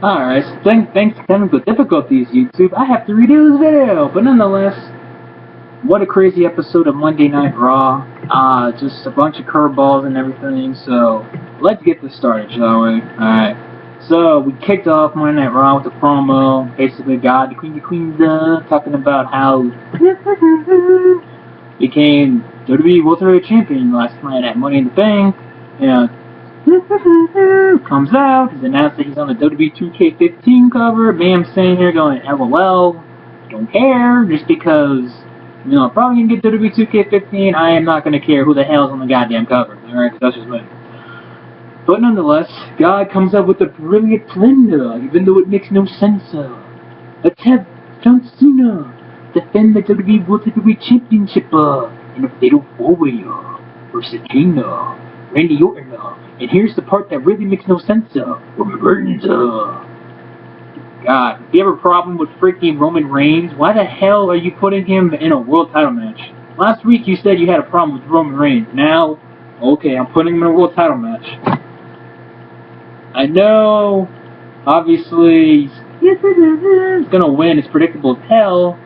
Alright, so thanks to technical difficulties, YouTube, I have to redo this video. But nonetheless, what a crazy episode of Monday Night Raw. Just a bunch of curveballs and everything. So let's get this started, shall we? Alright. So we kicked off Monday Night Raw with a promo. Basically, God, the Queen, talking about how became WWE World Heavyweight Champion last night at Money in the Bank. You know, comes out, he's announced that he's on the WWE 2K15 cover. Me, I'm sitting here going, LOL, don't care, just because, you know, I'm probably going to get WWE 2K15, I am not going to care who the hell's on the goddamn cover, alright, because that's just me. But nonetheless, God comes up with a brilliant plan, even though it makes no sense. Let's have John Cena defend the WWE World Heavyweight Championship in a fatal four-way versus Gina, Randy Orton, and here's the part that really makes no sense, Roman Reigns, God, if you have a problem with freaking Roman Reigns, why the hell are you putting him in a world title match? Last week you said you had a problem with Roman Reigns, now, okay, I'm putting him in a world title match. I know, obviously, he's gonna win, it's predictable as hell,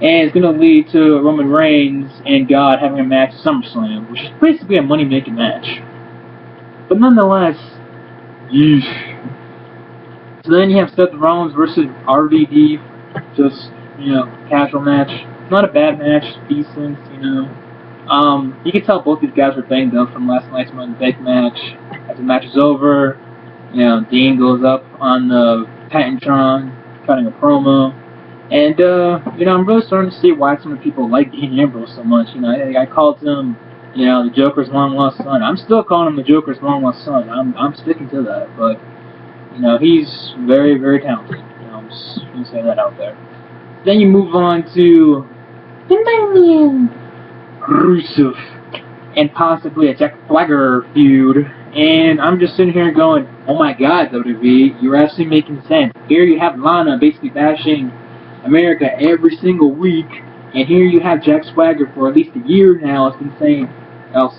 and it's gonna lead to Roman Reigns and God having a match at SummerSlam, which is basically a money-making match. But nonetheless, yeesh. So then you have Seth Rollins versus RVD, just, you know, casual match. Not a bad match, decent, you know. You can tell both these guys were banged up from last night's Money in the Bank match. As the match is over, you know, Dean goes up on the Titantron, cutting a promo. And, you know, I'm really starting to see why some of the people like Dean Ambrose so much. You know, I called him, you know, the Joker's long-lost son. I'm still calling him the Joker's long-lost son. I'm sticking to that, but, you know, he's very, very talented. You know, I'm just going to say that out there. Then you move on to the man, Rusev, and possibly a Jack Swagger feud. And I'm just sitting here going, oh my god, WWE, you're actually making sense. Here you have Lana basically bashing America every single week, and here you have Jack Swagger for at least a year now has been saying,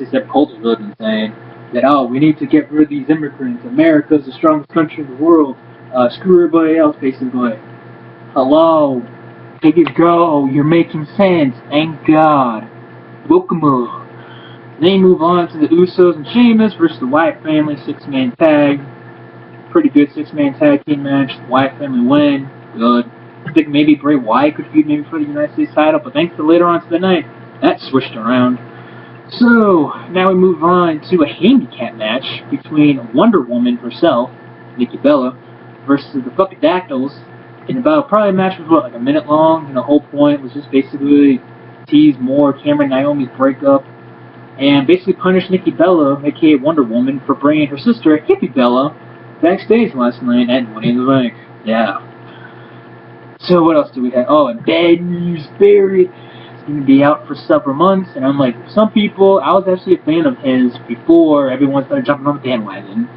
except Colt has really been saying, that, oh, we need to get rid of these immigrants. America's the strongest country in the world. Screw everybody else, basically. Hello. Here you go. You're making sense. Thank God. Welcome on. Then you move on to the Usos and Sheamus versus the Wyatt family 6-man tag. Pretty good 6-man tag team match. The Wyatt family win. Good. I think maybe Bray Wyatt could feud maybe for the United States title, but thanks to later on to the night, that switched around. So, now we move on to a handicap match between Wonder Woman herself, Nikki Bella, versus the Fuckadactyls. And about probably a match was, what, like a minute long, and the whole point was just basically tease more Cameron Naomi's breakup, and basically punish Nikki Bella, aka Wonder Woman, for bringing her sister, Hippie Bella, backstage last night at Money in the Bank. Yeah. So what else do we have? Oh, and Bad News Barrett is going to be out for several months, and I'm like, some people, I was actually a fan of his before everyone started jumping on the bandwagon,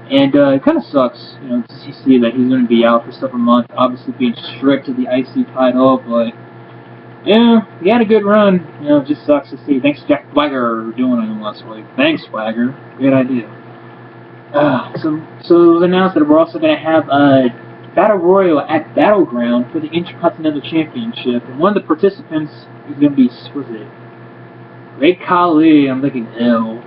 and it kind of sucks, you know, to see that he's going to be out for several months, obviously being stripped of the IC title, but yeah, he had a good run, you know, it just sucks to see. Thanks Jack Swagger for doing it last week. Thanks Swagger, great idea. So it was announced that we're also going to have a Battle Royal at Battleground for the Intercontinental Championship, and one of the participants is going to be, what's it? Great Khali, I'm thinking, ew.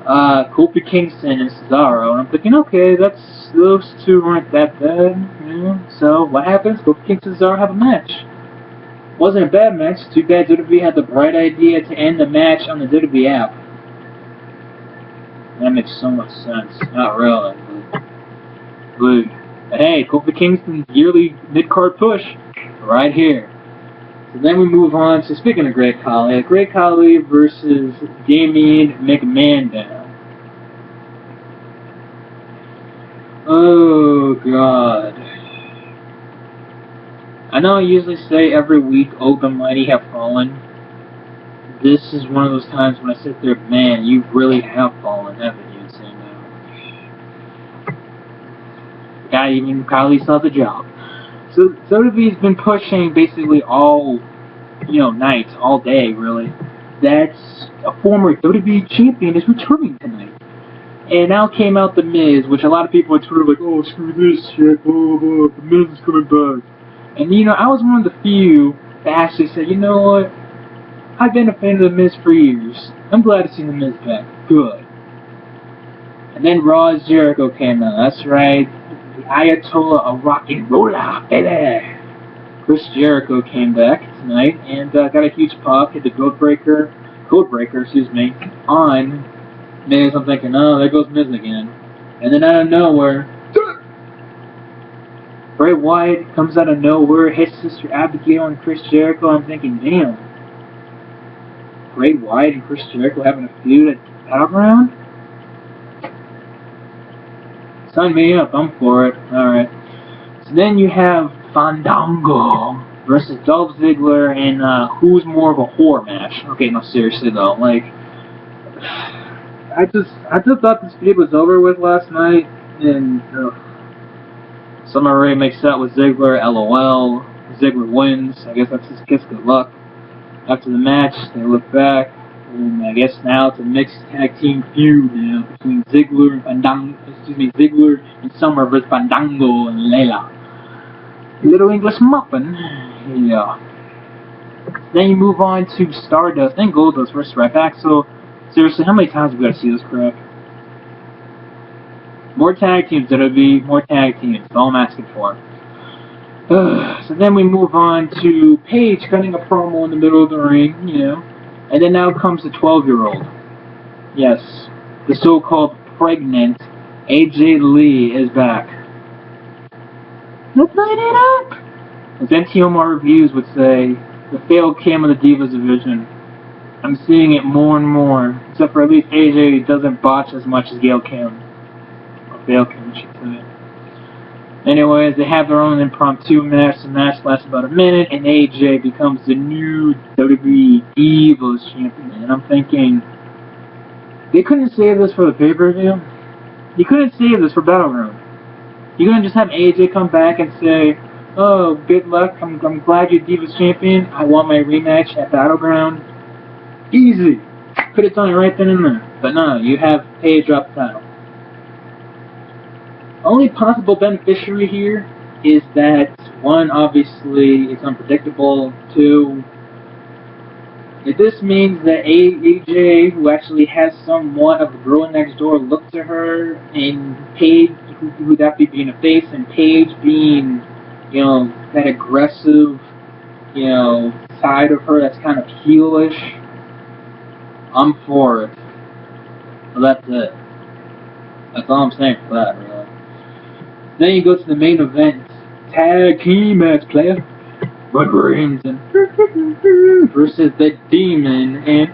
Kofi Kingston and Cesaro, and I'm thinking, okay, those two aren't that bad, you know? So, what happens? Kofi Kingston and Cesaro have a match. Wasn't a bad match, too bad WWE had the bright idea to end the match on the WWE app. That makes so much sense. Not really, but hey, Kofi Kingston's yearly mid-card push, right here. So then we move on to, speaking of Great Khali versus Damian McMahon. Oh, God. I know I usually say every week, oh, the mighty have fallen. This is one of those times when I sit there, man, you really have fallen, haven't you? Guy, even Kylie saw the job. So WWE's been pushing basically all, you know, night, all day, really. That a former WWE champion is returning tonight. And out came out The Miz, which a lot of people on Twitter were like, oh, screw this shit, blah, blah, blah, The Miz is coming back. And, you know, I was one of the few that actually said, you know what, I've been a fan of The Miz for years. I'm glad to see The Miz back. Good. And then Raw's Jericho came out. That's right. The Ayatollah of Rock and Rolla, baby. Chris Jericho came back tonight and got a huge pop, hit the Codebreaker, on Miz. I'm thinking, oh, there goes Miz again. And then out of nowhere, Bray Wyatt comes out of nowhere, hits Sister Abigail and Chris Jericho. I'm thinking, damn, Bray Wyatt and Chris Jericho having a feud at Battleground? Sign me up, I'm for it. Alright. So then you have Fandango versus Dolph Ziggler in who's more of a whore match. Okay, no, seriously though, like, I just thought this feud was over with last night, and someone already makes out with Ziggler, LOL. Ziggler wins. I guess that's his kiss good luck. After the match, they look back, and I guess now it's a mixed tag team feud now between Ziggler and Summer versus Fandango and Layla. Little English muffin. Yeah. Then you move on to Stardust and Goldust versus Ryback. So, seriously, how many times have we got to see this crap? More tag teams, WWE, more tag teams. That's all I'm asking for. So then we move on to Paige cutting a promo in the middle of the ring, you know. And then now comes the 12-year-old. Yes, the so-called pregnant AJ Lee is back. Let's light it up! As NTOMR reviews would say, the failed cam of the Divas division. I'm seeing it more and more. Except for at least AJ doesn't botch as much as Gail Kim. Or Fail Kim, I should say. Anyways, they have their own impromptu match. The match lasts about a minute, and AJ becomes the new WWE Divas champion. And I'm thinking, they couldn't save this for the pay-per-view. You couldn't save this for Battleground. You couldn't just have AJ come back and say, oh, good luck, I'm glad you're Divas champion, I want my rematch at Battleground. Easy. Could have done it right then and there. But no, you have Paige drop the title. Only possible beneficiary here is that, one, obviously, it's unpredictable. Two, if this means that AJ, who actually has somewhat of a girl next door, look to her, and Paige, who would that be being a face, and Paige being, you know, that aggressive, you know, side of her that's kind of heelish, I'm for it. So that's it. That's all I'm saying for that, really. Then you go to the main event, tag team match, player. Bud Reigns and versus the Demon, and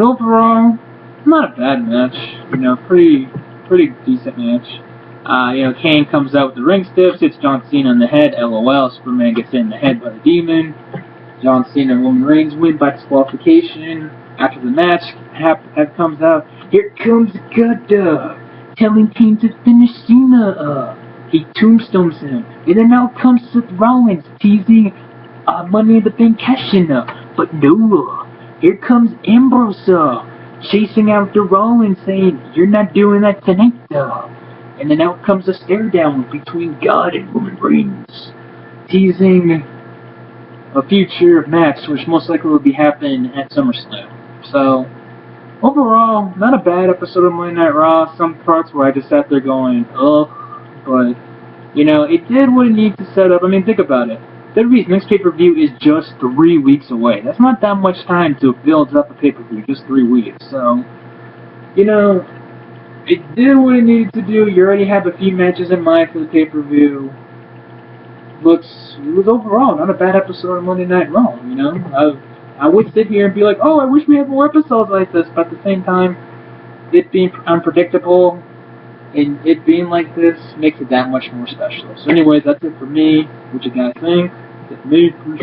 overall, not a bad match. You know, pretty decent match. You know, Kane comes out with the ring stiffs, hits John Cena in the head. LOL. Superman gets hit in the head by the Demon. John Cena and Roman Reigns win by disqualification. After the match, comes out. Here comes Gunther, telling Kane to finish Cena up. He tombstones him. And then out comes Seth Rollins, teasing Money in the Bank cashing up. But no, here comes Ambrose, chasing after Rollins, saying, you're not doing that tonight, though. And then out comes a stare down between God and Roman Reigns, teasing a future match, which most likely will be happening at SummerSlam. So, overall, not a bad episode of Monday Night Raw. Some parts where I just sat there going, ugh, but, you know, it did what it needed to set up. I mean, think about it. WWE's next pay-per-view is just 3 weeks away. That's not that much time to build up a pay-per-view, just 3 weeks. So, you know, it did what it needed to do. You already have a few matches in mind for the pay-per-view. It was overall not a bad episode of Monday Night Raw, you know? I would sit here and be like, oh, I wish we had more episodes like this, but at the same time, it being unpredictable and it being like this makes it that much more special. So anyways, that's it for me. What you guys think? That's it for me.